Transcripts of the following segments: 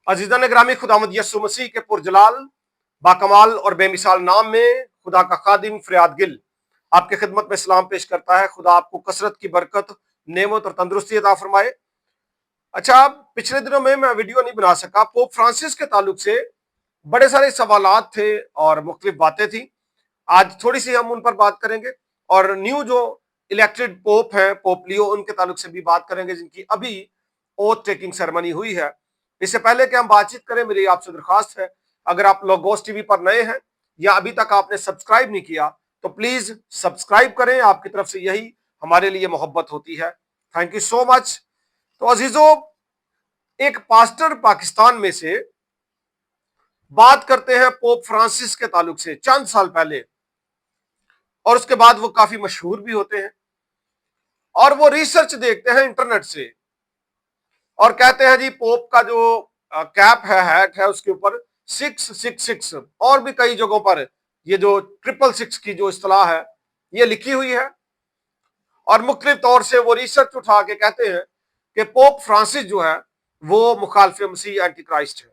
अजीज़ान ग्रामी, खुदावंद यीशु मसीह के पुरजलाल बाकमाल और बेमिसाल नाम में खुदा का खादिम फरियाद गिल आपके खिदमत में सलाम पेश करता है। खुदा आपको कसरत की बरकत, नेमत और तंदुरुस्ती अता फरमाए। अच्छा, पिछले दिनों में मैं वीडियो नहीं बना सका। पोप फ्रांसिस के ताल्लुक से बड़े सारे सवालात थे और मुख्तलिफ बातें थी। आज थोड़ी सी हम उन पर बात करेंगे और न्यू जो इलेक्टेड पोप हैं, पोप लियो, उनके ताल्लुक से भी बात करेंगे, जिनकी अभी ओथ टेकिंग सेरेमनी हुई है। इससे पहले कि हम बातचीत करें, मेरी आपसे दरखास्त है, अगर आप लोगोस टीवी पर नए हैं या अभी तक आपने सब्सक्राइब नहीं किया तो प्लीज सब्सक्राइब करें। आपकी तरफ से यही हमारे लिए मोहब्बत होती है। Thank you so much. तो अजीजों, एक पास्टर पाकिस्तान में से बात करते हैं पोप फ्रांसिस के ताल्लुक से चंद साल पहले, और उसके बाद वो काफी मशहूर भी होते हैं और वो रिसर्च देखते हैं इंटरनेट से और कहते हैं जी पोप का जो कैप है, हैट है, उसके ऊपर 666 और भी कई जगहों पर ये जो 666 की जो इस्तेलाह है ये लिखी हुई है। और मुख्तलिफ तौर से वो रिसर्च उठा के कहते हैं कि पोप फ्रांसिस जो है वो मुखालिफ मसीह, एंटी क्राइस्ट है।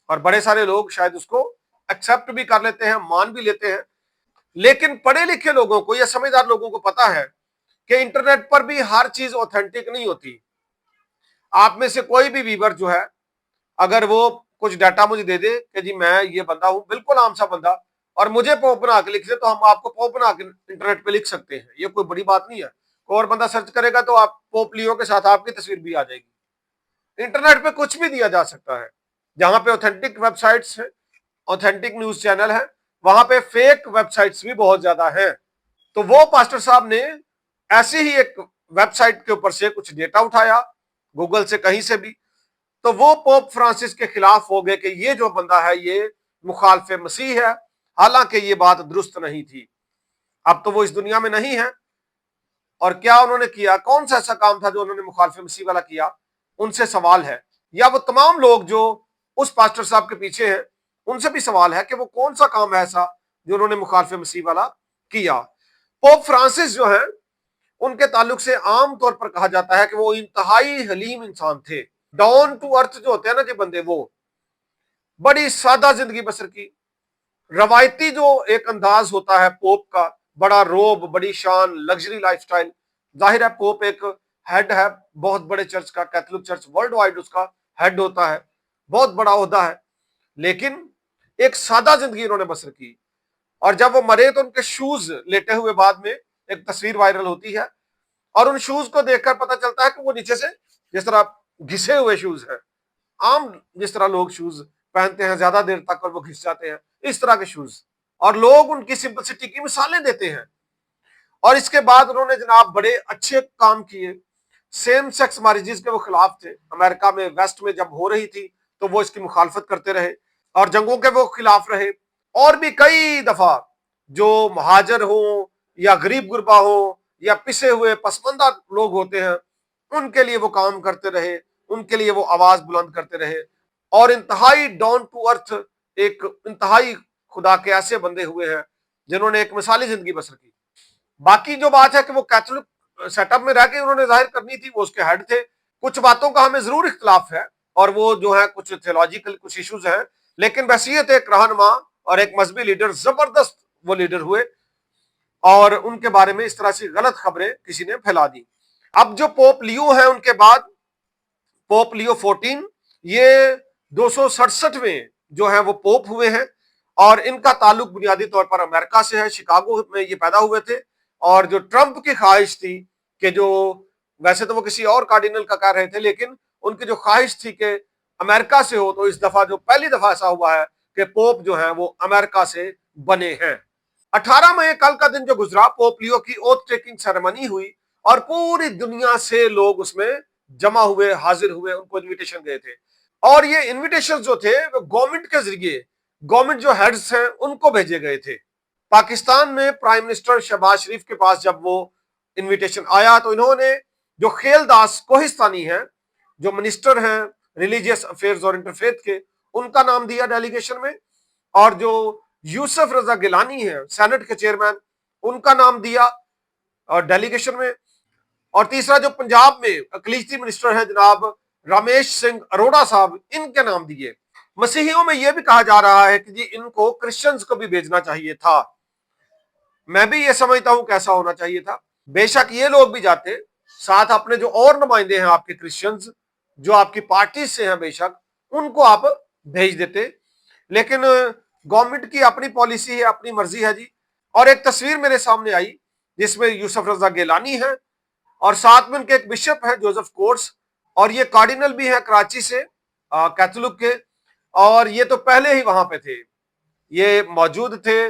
और बड़े सारे लोग शायद उसको एक्सेप्ट भी कर लेते हैं, मान भी लेते हैं। लेकिन पढ़े लिखे लोगों को या समझदार लोगों को पता है कि इंटरनेट पर भी हर चीज ऑथेंटिक नहीं होती। आप में से कोई भी व्यूअर जो है, अगर वो कुछ डाटा मुझे दे दे कि जी मैं ये बंदा हूं, बिल्कुल आम सा बंदा, और मुझे पोप बना के लिख दे, तो हम आपको पोप बना के इंटरनेट पे लिख सकते हैं। ये कोई बड़ी बात नहीं है। कोई और बंदा सर्च करेगा तो आप पोप लियो के साथ आपकी तस्वीर भी आ जाएगी। इंटरनेट पे कुछ भी दिया जा सकता है। जहां पे ऑथेंटिक वेबसाइट्स है, ऑथेंटिक न्यूज चैनल है, वहां पे फेक वेबसाइट्स भी बहुत ज्यादा है। तो वो पास्टर साहब ने ऐसी ही एक वेबसाइट के ऊपर से कुछ डेटा उठाया, गूगल से कहीं से भी, तो वो पोप फ्रांसिस के खिलाफ हो गए कि ये जो बंदा है ये मुखालिफ मसीह है। हालांकि ये बात दुरुस्त नहीं थी। अब तो वो इस दुनिया में नहीं है। और क्या उन्होंने किया, कौन सा ऐसा काम था जो उन्होंने मुखालिफ मसीह वाला किया, उनसे सवाल है। या वो तमाम लोग जो उस पास्टर साहब के पीछे हैं, उनसे भी सवाल है कि वो कौन सा काम है ऐसा जो उन्होंने मुखालिफ मसीह वाला किया। पोप फ्रांसिस जो है, उनके ताल्लुक से आम तौर पर कहा जाता है कि वो इंतहाई हलीम इंसान थे। डाउन टू अर्थ जो होते हैं ना जी बंदे, वो बड़ी सादा जिंदगी बसर की। रवायती जो एक अंदाज होता है पोप का, बड़ा रोब, बड़ी शान, लग्जरी लाइफस्टाइल। जाहिर है पोप एक हेड है बहुत बड़े चर्च का, कैथोलिक चर्च वर्ल्ड वाइड उसका हेड होता है, बहुत बड़ा ओहदा है। लेकिन एक सादा जिंदगी उन्होंने बसर की। और जब वो मरे तो उनके शूज लेटे हुए बाद में एक तस्वीर वायरल होती है, और उन शूज को देखकर पता चलता है कि वो नीचे से जिस तरह घिसे हुए शूज हैं। आम जिस तरह लोग शूज पहनते हैं ज्यादा देर तक और वो घिस जाते हैं, इस तरह के शूज। और लोग उनकी सिंपलिसिटी की मिसालें देते हैं। और इसके बाद उन्होंने जनाब बड़े अच्छे काम किए। सेम सेक्स मैरिजेस के वो खिलाफ थे। अमेरिका में वेस्ट में जब हो रही थी तो वो इसकी मुखालफत करते रहे और जंगों के वो खिलाफ रहे। और भी कई दफा जो महाजर हो या गरीब गुरबा हो या पिसे हुए पसमंदा लोग होते हैं, उनके लिए वो काम करते रहे, उनके लिए वो आवाज बुलंद करते रहे। और इंतहाई डाउन टू अर्थ, एक इंतहाई खुदा के ऐसे बंदे हुए हैं जिन्होंने एक मिसाली जिंदगी बसर की। बाकी जो बात है कि वो कैथोलिक सेटअप में रह के उन्होंने जाहिर करनी थी, वो उसके हेड थे। कुछ बातों का हमें जरूर इख्तलाफ है और वो जो है कुछ थियोलॉजिकल कुछ इश्यूज हैं, लेकिन बहसीयत एक रहनुमा और एक मजहबी लीडर जबरदस्त वो लीडर हुए और उनके बारे में इस तरह से गलत खबरें किसी ने फैला दी। अब जो पोप लियो है, उनके बाद पोप लियो 14, ये 267वें जो है वो पोप हुए हैं। और इनका ताल्लुक बुनियादी तौर पर अमेरिका से है। शिकागो में ये पैदा हुए थे। और जो ट्रंप की ख्वाहिश थी कि जो, वैसे तो वो किसी और कार्डिनल का कर रहे थे, लेकिन उनकी जो ख्वाहिश थी कि अमेरिका से हो, तो इस दफा जो पहली दफा ऐसा हुआ है कि पोप जो है वो अमेरिका से बने हैं। 18 मई कल का दिन जो गुजरा, पोप लियो की ओथ टेकिंग सेरेमनी हुई और पूरी दुनिया से लोग उसमें जमा हुए, हाजिर हुए, उनको इनविटेशन गए थे। और ये इनविटेशन जो थे वो गवर्नमेंट के जरिए, गवर्नमेंट जो हेड्स हैं उनको भेजे गए थे। पाकिस्तान में प्राइम मिनिस्टर शहबाज शरीफ के पास जब वो इनविटेशन आया तो इन्होंने जो खेलदास कोहिस्तानी हैं, जो मिनिस्टर हैं रिलीजियस अफेयर्स और इंटरफेथ के, उनका नाम दिया डेलीगेशन में। और जो यूसुफ रजा गिलानी है सेनेट के चेयरमैन, उनका नाम दिया और डेलीगेशन में। और तीसरा जो पंजाब में अकलीती मिनिस्टर है जनाब रमेश सिंह अरोड़ा साहब, इनके नाम दिए। मसीहियों में यह भी कहा जा रहा है कि जी इनको क्रिश्चियंस को भी भेजना चाहिए था। मैं भी ये समझता हूं कैसा होना चाहिए था। बेशक ये लोग भी जाते, साथ अपने जो और नुमाइंदे हैं आपके क्रिश्चियंस, जो आपकी पार्टी से हैं, बेशक उनको आप भेज देते। लेकिन गवर्नमेंट की अपनी पॉलिसी है, अपनी मर्जी है जी। और एक तस्वीर मेरे सामने आई जिसमें यूसुफ रजा गिलानी है और साथ में उनके एक बिशप है जोसेफ कोर्स, और ये कार्डिनल भी है कराची से, कैथोलिक के। और ये तो पहले ही वहां पे थे, ये मौजूद थे,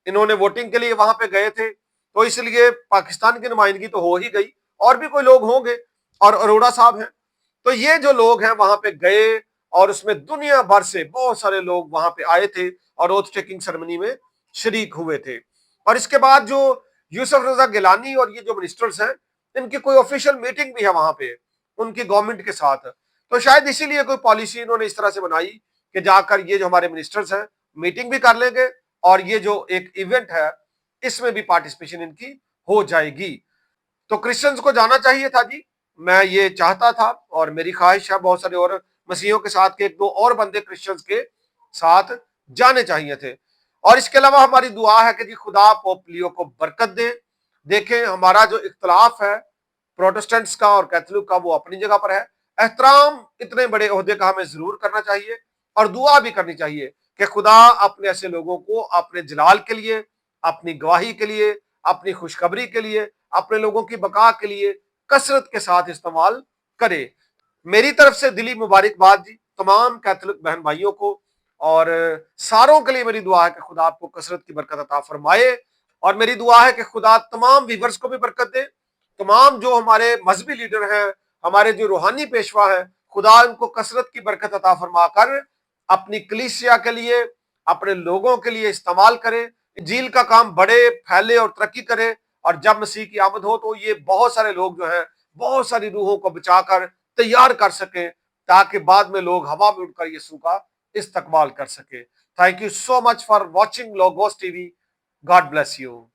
इन्होंने वोटिंग के लिए वहां पे गए थे, तो इसलिए पाकिस्तान की नुमाइंदगी तो हो ही गई। और भी कोई लोग होंगे, और अरोड़ा साहब हैं। तो ये जो लोग हैं वहां पे गए, और उसमें दुनिया भर से बहुत सारे लोग वहां पे आए थे और ओथ टेकिंग सेरेमनी में शरीक हुए थे। और इसके बाद जो यूसुफ रजा गिलानी और ये जो मिनिस्टर्स हैं, इनकी कोई ऑफिशियल मीटिंग भी है वहां पे उनकी गवर्नमेंट के साथ। तो शायद इसीलिए कोई पॉलिसी इन्होंने इस तरह से बनाई कि जाकर ये जो हमारे मिनिस्टर्स हैं मीटिंग भी कर लेंगे, और ये जो एक इवेंट है इसमें भी पार्टिसिपेशन इनकी हो जाएगी। तो क्रिश्चियंस को जाना चाहिए था जी, मैं ये चाहता था, और मेरी ख्वाहिश है बहुत सारे और मसीहियों के साथ के एक दो और बंदे क्रिश्चियंस के साथ जाने चाहिए थे। और इसके अलावा हमारी दुआ है कि जी खुदा पोप लियो को बरकत दे। देखें, हमारा जो इख्तलाफ है प्रोटेस्टेंट्स का और कैथोलिक का, वो अपनी जगह पर है। एहतराम इतने बड़े ओहदे का हमें जरूर करना चाहिए, और दुआ भी करनी चाहिए कि खुदा अपने ऐसे लोगों को अपने जलाल के लिए, अपनी गवाही के लिए, अपनी खुशखबरी के लिए, अपने लोगों की बका के लिए कसरत के साथ इस्तेमाल करे। मेरी तरफ से दिली मुबारकबाद जी तमाम कैथोलिक बहन भाइयों को, और सारों के लिए मेरी दुआ है कि खुदा आपको कसरत की बरकत अता फरमाए। और मेरी दुआ है कि खुदा तमाम व्यूअर्स को भी बरकत दे, तमाम जो हमारे मजहबी लीडर हैं, हमारे जो रूहानी पेशवा हैं, खुदा उनको कसरत की बरकत अता फरमा कर अपनी कलीसिया के लिए, अपने लोगों के लिए इस्तेमाल करे, इंजील का काम बढ़े, फैले और तरक्की करे। और जब मसीह की आमद हो तो ये बहुत सारे लोग जो हैं, बहुत सारी रूहों को बचाकर तैयार कर सके, ताकि बाद में लोग हवा में उड़कर यीशु का इस्तकबाल कर सके। Thank you so much for watching logos TV. God bless you.